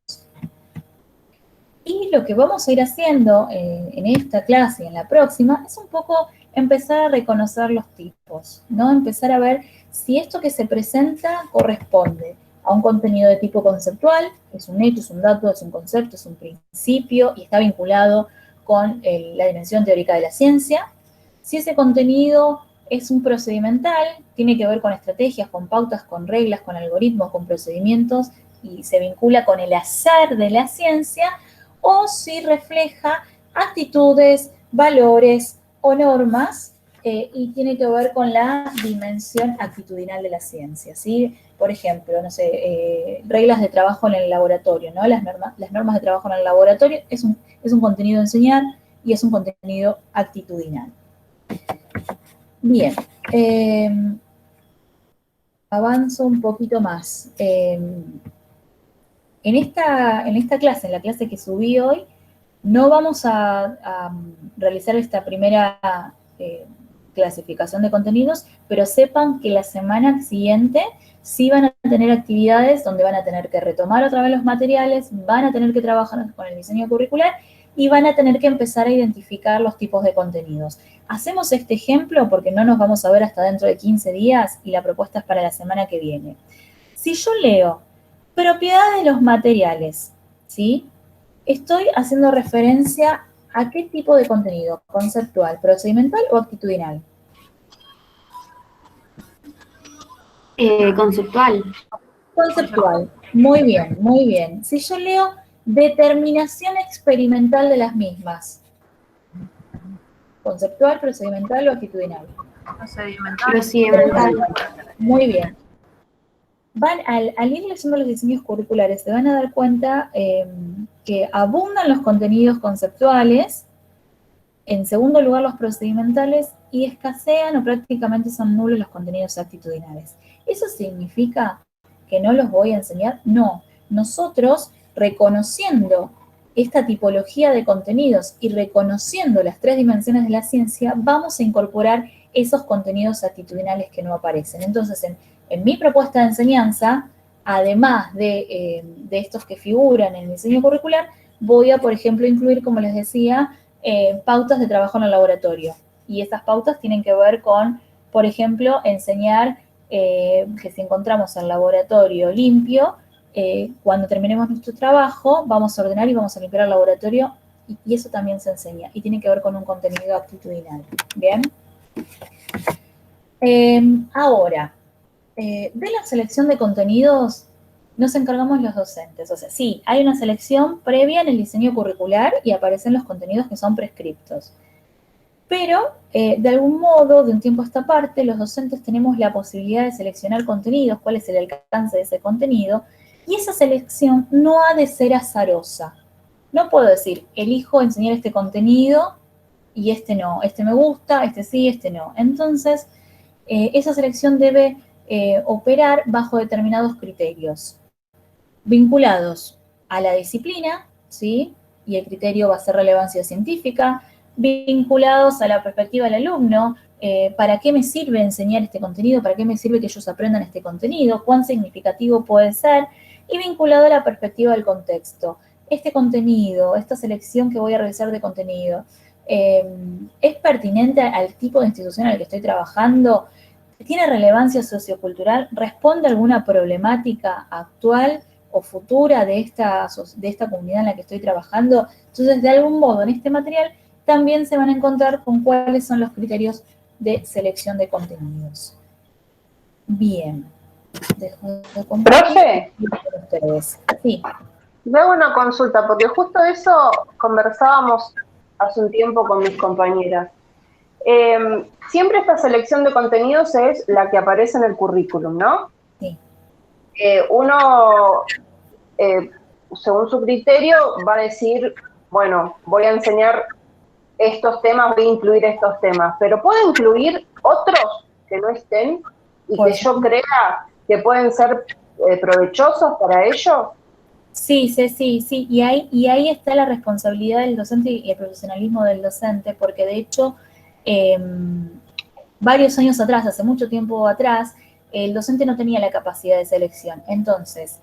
Y lo que vamos a ir haciendo en esta clase y en la próxima es un poco empezar a reconocer los tipos, ¿no? Empezar a ver si esto que se presenta corresponde a un contenido de tipo conceptual, es un hecho, es un dato, es un concepto, es un principio y está vinculado con la dimensión teórica de la ciencia. Si ese contenido es un procedimental, tiene que ver con estrategias, con pautas, con reglas, con algoritmos, con procedimientos y se vincula con el hacer de la ciencia, o si refleja actitudes, valores o normas y tiene que ver con la dimensión actitudinal de la ciencia, ¿sí? Por ejemplo, no sé, reglas de trabajo en el laboratorio, ¿no? Las normas de trabajo en el laboratorio es un contenido a enseñar y es un contenido actitudinal. Bien, avanzo un poquito más. En esta clase, en la clase que subí hoy, no vamos a realizar esta primera clasificación de contenidos, pero sepan que la semana siguiente sí van a tener actividades donde van a tener que retomar otra vez los materiales, van a tener que trabajar con el diseño curricular y van a tener que empezar a identificar los tipos de contenidos. Hacemos este ejemplo porque no nos vamos a ver hasta dentro de 15 días y la propuesta es para la semana que viene. Si yo leo propiedades de los materiales, ¿sí? Estoy haciendo referencia a qué tipo de contenido, conceptual, procedimental o actitudinal. Conceptual. Conceptual, muy bien, muy bien. Si yo leo determinación experimental de las mismas, conceptual, procedimental o actitudinal. Procedimental. Muy bien. Al ir leyendo los diseños curriculares, se van a dar cuenta que abundan los contenidos conceptuales, en segundo lugar los procedimentales, y escasean o prácticamente son nulos los contenidos actitudinales. ¿Eso significa que no los voy a enseñar? No. Nosotros, reconociendo esta tipología de contenidos y reconociendo las tres dimensiones de la ciencia, vamos a incorporar esos contenidos actitudinales que no aparecen. Entonces, en mi propuesta de enseñanza, además de estos que figuran en el diseño curricular, voy a, por ejemplo, incluir, como les decía, pautas de trabajo en el laboratorio. Y esas pautas tienen que ver con, por ejemplo, enseñar que si encontramos el laboratorio limpio, cuando terminemos nuestro trabajo, vamos a ordenar y vamos a limpiar el laboratorio, y eso también se enseña, y tiene que ver con un contenido actitudinal. ¿Bien? Ahora, de la selección de contenidos nos encargamos los docentes. O sea, sí, hay una selección previa en el diseño curricular y aparecen los contenidos que son prescriptos. Pero, de algún modo, de un tiempo a esta parte, los docentes tenemos la posibilidad de seleccionar contenidos, cuál es el alcance de ese contenido, y esa selección no ha de ser azarosa. No puedo decir, elijo enseñar este contenido y este no, este me gusta, este sí, este no. Entonces, esa selección debe operar bajo determinados criterios, vinculados a la disciplina, ¿sí? Y el criterio va a ser relevancia científica, vinculados a la perspectiva del alumno, ¿para qué me sirve enseñar este contenido? ¿Para qué me sirve que ellos aprendan este contenido? ¿Cuán significativo puede ser? Y vinculado a la perspectiva del contexto. Este contenido, esta selección que voy a realizar de contenido, ¿es pertinente al tipo de institución al que estoy trabajando? ¿Tiene relevancia sociocultural? ¿Responde a alguna problemática actual o futura de esta comunidad en la que estoy trabajando? Entonces, de algún modo, en este material también se van a encontrar con cuáles son los criterios de selección de contenidos. Bien. Dejo de compartir. ¿Profe? Sí. Me hago una consulta, porque justo eso conversábamos hace un tiempo con mis compañeras. Siempre esta selección de contenidos es la que aparece en el currículum, ¿no? Sí. Uno, según su criterio, va a decir, bueno, voy a enseñar estos temas, voy a incluir estos temas, pero ¿puedo incluir otros que no estén y que yo crea que pueden ser provechosos para ellos? Sí, sí, y ahí está la responsabilidad del docente y el profesionalismo del docente, porque de hecho, varios años atrás, hace mucho tiempo atrás, el docente no tenía la capacidad de selección. Entonces,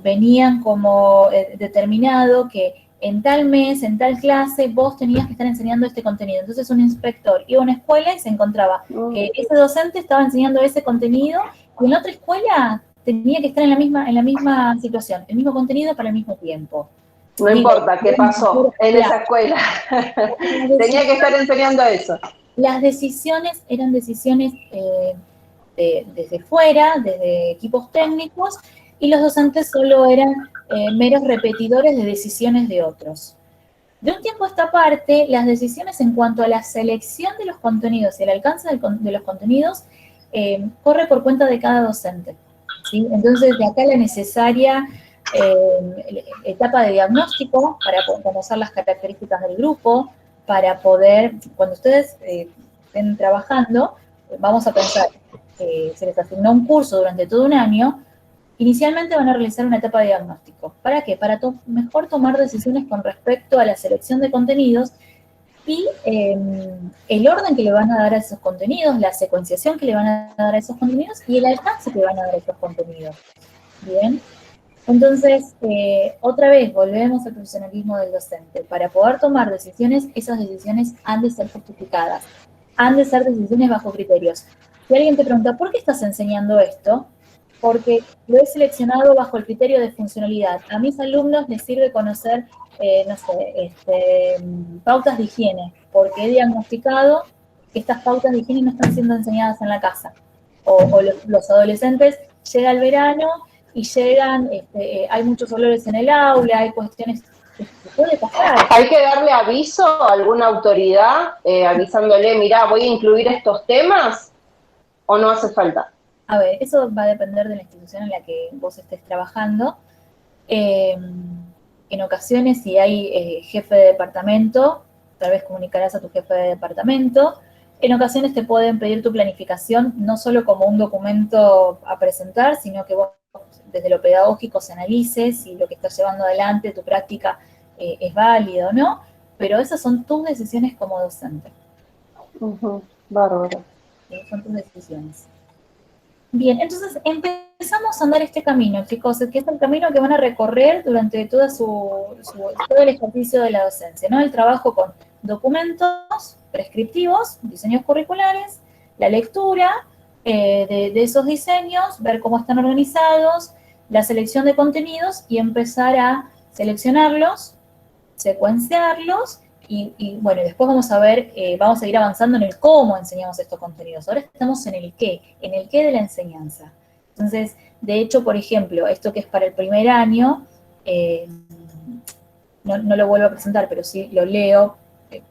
venían como determinado que en tal mes, en tal clase, vos tenías que estar enseñando este contenido. Entonces, un inspector iba a una escuela y se encontraba que ese docente estaba enseñando ese contenido y en otra escuela tenía que estar en la misma situación, el mismo contenido para el mismo tiempo. No importa qué pasó en esa escuela. Tenía que estar enseñando eso. Las decisiones eran decisiones desde fuera, desde equipos técnicos, y los docentes solo eran meros repetidores de decisiones de otros. De un tiempo a esta parte, las decisiones en cuanto a la selección de los contenidos y el alcance de los contenidos corre por cuenta de cada docente, ¿sí? Entonces, de acá la necesaria etapa de diagnóstico para poder conocer las características del grupo, para poder, cuando ustedes estén trabajando, vamos a pensar, se les asignó un curso durante todo un año, inicialmente van a realizar una etapa de diagnóstico. ¿Para qué? Para mejor tomar decisiones con respecto a la selección de contenidos y el orden que le van a dar a esos contenidos, la secuenciación que le van a dar a esos contenidos y el alcance que le van a dar a esos contenidos. Bien. Entonces, otra vez, volvemos al profesionalismo del docente. Para poder tomar decisiones, esas decisiones han de ser justificadas, han de ser decisiones bajo criterios. Si alguien te pregunta, ¿por qué estás enseñando esto? Porque lo he seleccionado bajo el criterio de funcionalidad. A mis alumnos les sirve conocer, pautas de higiene, porque he diagnosticado que estas pautas de higiene no están siendo enseñadas en la casa. O los adolescentes, llega el verano y llegan, hay muchos olores en el aula, hay cuestiones que puede pasar. ¿Hay que darle aviso a alguna autoridad avisándole, mirá, voy a incluir estos temas o no hace falta? A ver, eso va a depender de la institución en la que vos estés trabajando. En ocasiones, si hay jefe de departamento, tal vez comunicarás a tu jefe de departamento. En ocasiones te pueden pedir tu planificación, no solo como un documento a presentar, sino que vos desde lo pedagógico se analice si lo que estás llevando adelante, tu práctica, es válido o no, pero esas son tus decisiones como docente. Bárbaro. Son tus decisiones. Bien, entonces empezamos a andar este camino, chicos, que es el camino que van a recorrer durante todo el ejercicio de la docencia, ¿no? El trabajo con documentos prescriptivos, diseños curriculares, la lectura de esos diseños, ver cómo están organizados, la selección de contenidos y empezar a seleccionarlos, secuenciarlos y bueno, después vamos a ver, vamos a ir avanzando en el cómo enseñamos estos contenidos. Ahora estamos en el qué de la enseñanza. Entonces, de hecho, por ejemplo, esto que es para el primer año, no lo vuelvo a presentar, pero sí lo leo.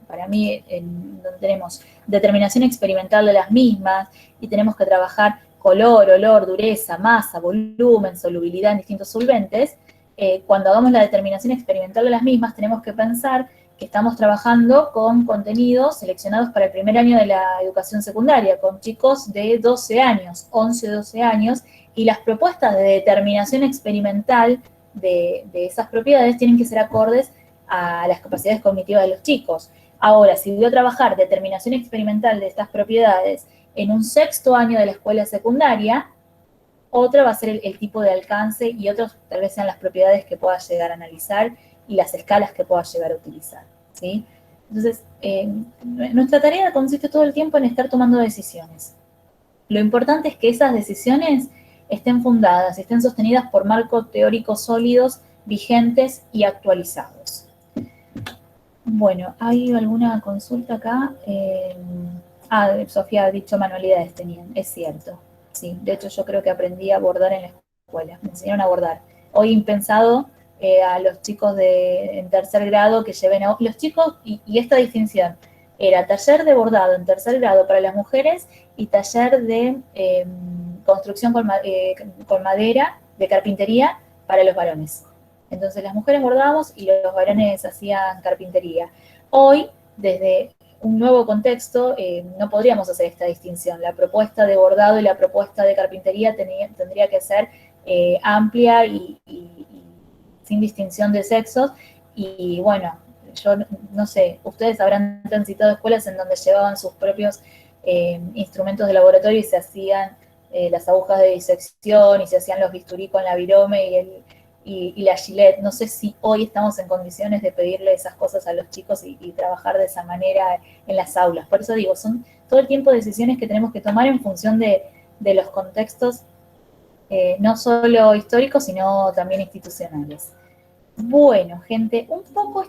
Para mí, donde tenemos determinación experimental de las mismas y tenemos que trabajar color, olor, dureza, masa, volumen, solubilidad en distintos solventes, cuando hagamos la determinación experimental de las mismas, tenemos que pensar que estamos trabajando con contenidos seleccionados para el primer año de la educación secundaria, con chicos de 12 años, 11, 12 años, y las propuestas de determinación experimental de esas propiedades tienen que ser acordes a las capacidades cognitivas de los chicos. Ahora, si voy a trabajar determinación experimental de estas propiedades en un sexto año de la escuela secundaria, otra va a ser el tipo de alcance y otros tal vez sean las propiedades que pueda llegar a analizar y las escalas que pueda llegar a utilizar, ¿sí? Entonces, nuestra tarea consiste todo el tiempo en estar tomando decisiones. Lo importante es que esas decisiones estén fundadas, estén sostenidas por marcos teóricos sólidos, vigentes y actualizados. Bueno, ¿hay alguna consulta acá? Sofía ha dicho manualidades tenían, es cierto. Sí, de hecho yo creo que aprendí a bordar en la escuela, me enseñaron a bordar. Hoy impensado a los chicos en tercer grado que lleven a los chicos, y esta distinción era taller de bordado en tercer grado para las mujeres y taller de construcción con madera, de carpintería para los varones. Entonces las mujeres bordábamos y los varones hacían carpintería. Hoy desde un nuevo contexto, no podríamos hacer esta distinción. La propuesta de bordado y la propuesta de carpintería tendría que ser amplia y sin distinción de sexos. Y bueno, yo no sé, ustedes habrán transitado escuelas en donde llevaban sus propios instrumentos de laboratorio y se hacían las agujas de disección y se hacían los bisturí con la virome y la Gillette. No sé si hoy estamos en condiciones de pedirle esas cosas a los chicos y trabajar de esa manera en las aulas. Por eso digo, son todo el tiempo decisiones que tenemos que tomar en función de los contextos, no solo históricos, sino también institucionales. Bueno, gente, un poco